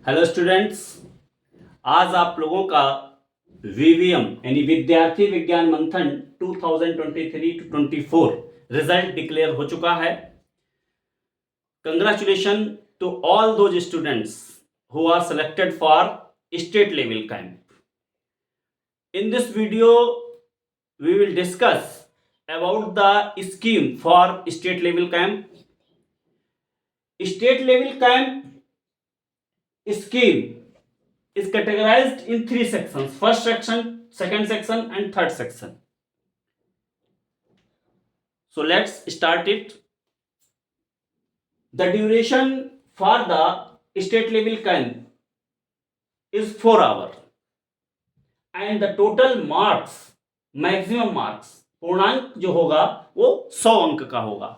Hello students, आज आप लोगों का वीवीएम यानी विद्यार्थी विज्ञान मंथन 2023 टू 24 रिजल्ट डिक्लेयर हो चुका है। Congratulation to all those students who are selected for state level camp. In this video we will discuss about the scheme for state level camp. State level camp scheme is categorized in three sections: first section, second section and third section. So let's start it. The duration for the state level camp is 4 hours and the total marks, maximum marks, पूर्णांक जो होगा वो 100 अंक का होगा।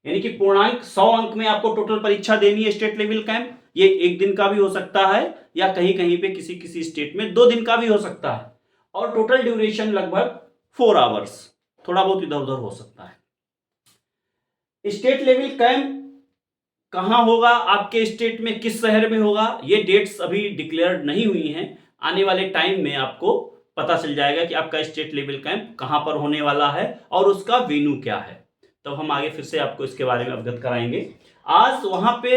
यानी कि पूर्णांक 100 अंक में आपको टोटल परीक्षा देनी है स्टेट लेवल कैंप। ये एक दिन का भी हो सकता है या कहीं कहीं पे किसी किसी स्टेट में 2 दिन का भी हो सकता है और टोटल ड्यूरेशन लगभग 4 आवर्स, थोड़ा बहुत इधर उधर हो सकता है। स्टेट लेवल कैंप कहां होगा, आपके स्टेट में किस शहर में होगा, ये डेट्स अभी डिक्लेयर नहीं हुई हैं। आने वाले टाइम में आपको पता चल जाएगा कि आपका स्टेट लेवल कैंप कहां पर होने वाला है और उसका वेन्यू क्या है। तो हम आगे फिर से आपको इसके बारे में अवगत कराएंगे। आज वहां पे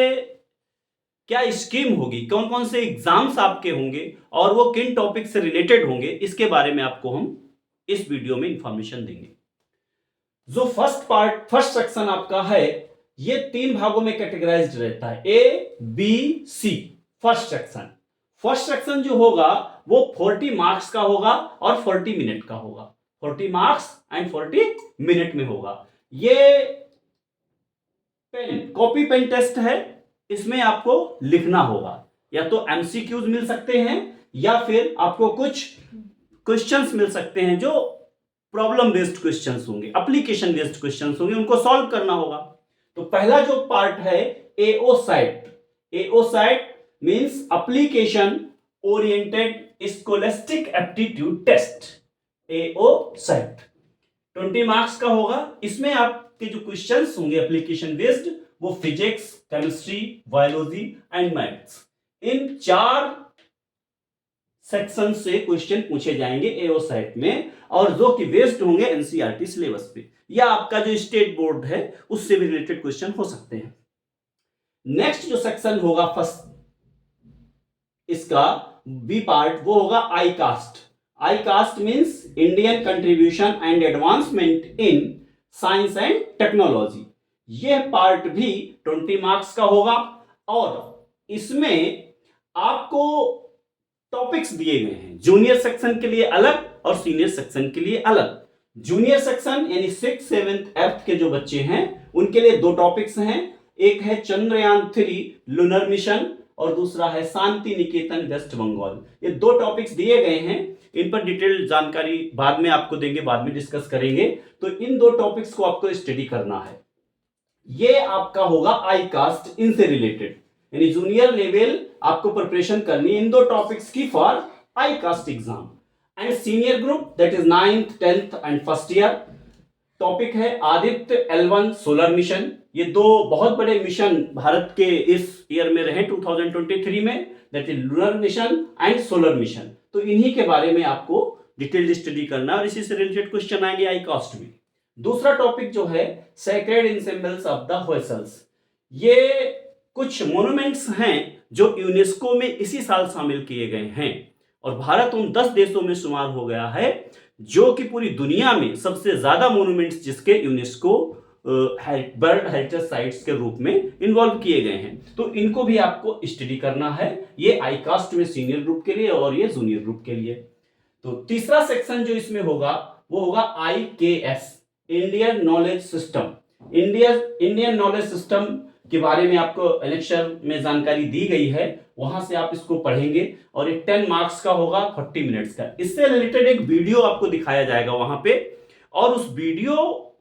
क्या स्कीम होगी, कौन कौन से एग्जाम्स आपके होंगे और वो किन टॉपिक से रिलेटेड होंगे, इसके बारे में आपको हम इस वीडियो में इंफॉर्मेशन देंगे। जो फर्स्ट सेक्शन आपका है ये 3 भागों में कैटेगराइज्ड रहता है, A B C. First section जो होगा वो 40 मार्क्स का होगा और 40 मिनट का होगा। 40 मार्क्स एंड 40 मिनट में होगा। ये कॉपी पेन टेस्ट है, इसमें आपको लिखना होगा। या तो एमसीक्यूज मिल सकते हैं या फिर आपको कुछ क्वेश्चंस मिल सकते हैं जो प्रॉब्लम बेस्ड क्वेश्चंस होंगे, एप्लीकेशन बेस्ड क्वेश्चंस होंगे, उनको सॉल्व करना होगा। तो पहला जो पार्ट है AOSAT means application oriented scholastic aptitude test, AOSAT 20 marks का होगा। इसमें आपके जो क्वेश्चंस होंगे एप्लीकेशन बेस्ड वो physics, chemistry, biology and maths, इन 4 सेक्शन से क्वेश्चन पूछे जाएंगे एओ साइट में और जो कि बेस्ड होंगे एनसीईआरटी सिलेबस पे या आपका जो स्टेट बोर्ड है उससे भी रिलेटेड क्वेश्चन हो सकते हैं। नेक्स्ट जो सेक्शन होगा फर्स्ट इसका बी पार्ट वो होगा आई cast means Indian contribution and advancement in science and technology. यह पार्ट भी 20 मार्क्स का होगा और इसमें आपको टॉपिक्स दिए गए हैं जूनियर सेक्शन के लिए अलग और सीनियर सेक्शन के लिए अलग। जूनियर सेक्शन यानी 6th, 7th, 8th के जो बच्चे हैं उनके लिए 2 टॉपिक्स हैं, एक है चंद्रयान 3 लूनर मिशन और दूसरा है शांति निकेतन वेस्ट बंगाल। ये 2 टॉपिक्स दिए गए हैं, इन पर डिटेल जानकारी बाद में आपको देंगे, बाद में डिस्कस करेंगे। तो इन 2 टॉपिक्स को आपको स्टडी करना है। ये आपका होगा आई कास्ट, इनसे रिलेटेड यानी जूनियर लेवल आपको प्रिपरेशन करनी है इन 2 टॉपिक्स की for I cast exam. And senior group that is 9th, 10th and first year, topic है आदित्य L1 सोलर मिशन। ये 2 बहुत बड़े मिशन भारत के इस ईयर में रहे 2023 में, that is lunar mission and solar mission. तो इन्हीं के बारे में आपको डिटेल्ड स्टडी करना है और इसी से रिलेटेड क्वेश्चन आएंगे आई कास्ट में। दूसरा टॉपिक जो है सैक्रेड इंसेम्बल्स ऑफ द व्हेसल्स, ये कुछ मोन्यूमेंट्स हैं जो यूनेस्को में इसी साल शामिल किए गए हैं और भारत उन 10 देशों में शुमार हो गया है जो कि पूरी दुनिया में सबसे ज्यादा मोन्यूमेंट्स जिसके यूनेस्को वर्ल्ड हेरिटेज साइट्स के रूप में इन्वॉल्व किए गए हैं। तो इनको भी आपको स्टडी करना है, ये आई कास्ट में सीनियर ग्रुप के लिए और ये जूनियर ग्रुप के लिए। तो तीसरा सेक्शन जो इसमें होगा वो होगा IKS, Indian knowledge system. Indian knowledge system के बारे में आपको लेक्चर में जानकारी दी गई है, वहां से आप इसको पढ़ेंगे और ये 10 मार्क्स का होगा, 40 मिनट्स का। इससे रिलेटेड एक वीडियो आपको दिखाया जाएगा वहां पे और उस वीडियो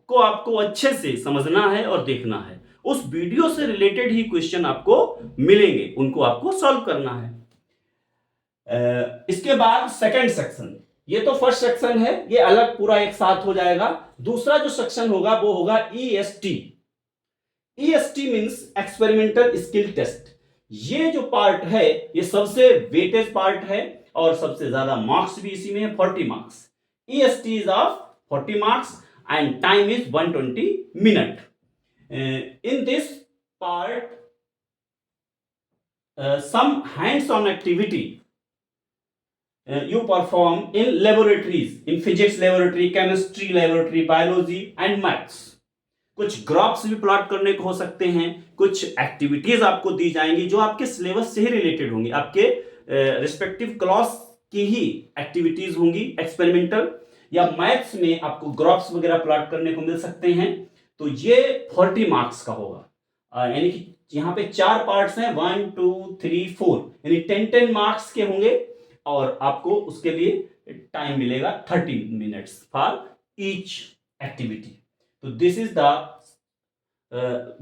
को आपको अच्छे से समझना है और देखना है। उस वीडियो से रिलेटेड ही क्वेश्चन आपको मिलेंगे, उनको आपको सॉल्व करना है। इसके बाद सेकंड सेक्शन, ये तो फर्स्ट सेक्शन है, ये अलग पूरा एक साथ हो जाएगा। दूसरा जो सेक्शन होगा वो होगा EST। EST means experimental skill test. ये जो पार्ट है ये सबसे वेटेज पार्ट है और सबसे ज्यादा मार्क्स भी इसी में है, 40 marks. EST is of 40 marks and time is 120 minute. In this part, some hands-on activity you perform in laboratories, in physics laboratory, chemistry laboratory, biology and maths. कुछ ग्राफ्स भी प्लॉट करने को हो सकते हैं, कुछ एक्टिविटीज आपको दी जाएंगी जो आपके सिलेबस से ही रिलेटेड होंगी, आपके रिस्पेक्टिव क्लास की ही एक्टिविटीज होंगी एक्सपेरिमेंटल, या मैथ्स में आपको ग्राफ्स वगैरह प्लॉट करने को मिल सकते हैं। तो ये 40 मार्क्स का होगा, यानी कि यहाँ पे 4 पार्ट्स हैं, 1 2 3 4, यानी 10 मार्क्स के होंगे और आपको उसके लिए टाइम मिलेगा 30 minutes for each activity. So this is the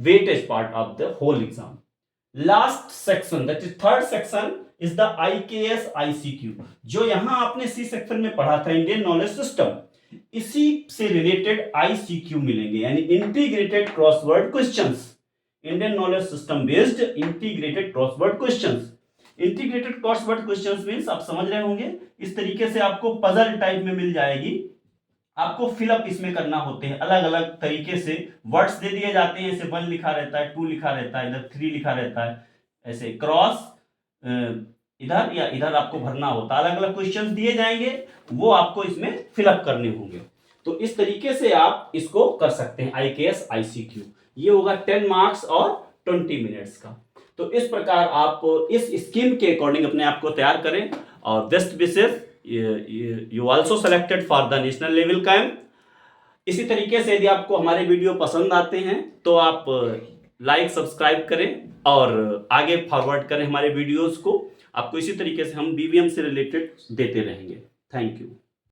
weightage part of the whole exam. Last section, that is third section, is the IKS ICQ. जो यहाँ आपने C सेक्शन में पढ़ा था इंडियन नॉलेज सिस्टम, इसी से रिलेटेड ICQ मिलेंगे, यानी integrated crossword questions, Indian knowledge system based integrated crossword questions. Integrated crossword questions means आप समझ रहे होंगे, इस तरीके से आपको पजल टाइप में मिल जाएगी, आपको फिलअप इसमें करना होते हैं, अलग अलग तरीके से वर्ड्स दे दिए जाते हैं, ऐसे 1 लिखा रहता है, 2 लिखा रहता है, इधर 3 लिखा रहता है, ऐसे क्रॉस इधर या इधर आपको भरना होता है, अलग अलग क्वेश्चंस दिए जाएंगे, वो आपको इसमें फिलअप करने होंगे। तो इस तरीके से आप इसको कर सकते हैं IKS ICQ। ये होगा 10 मार्क्स और 20 मिनट्स का। तो इस प्रकार आप इस स्कीम के अकॉर्डिंग अपने आप को तैयार करें और best wishes you also selected for the national level camp। इसी तरीके से यदि आपको हमारे वीडियो पसंद आते हैं तो आप लाइक सब्सक्राइब करें और आगे फॉरवर्ड करें हमारे वीडियोस को। आपको इसी तरीके से हम BVM से रिलेटेड देते रहेंगे। Thank you.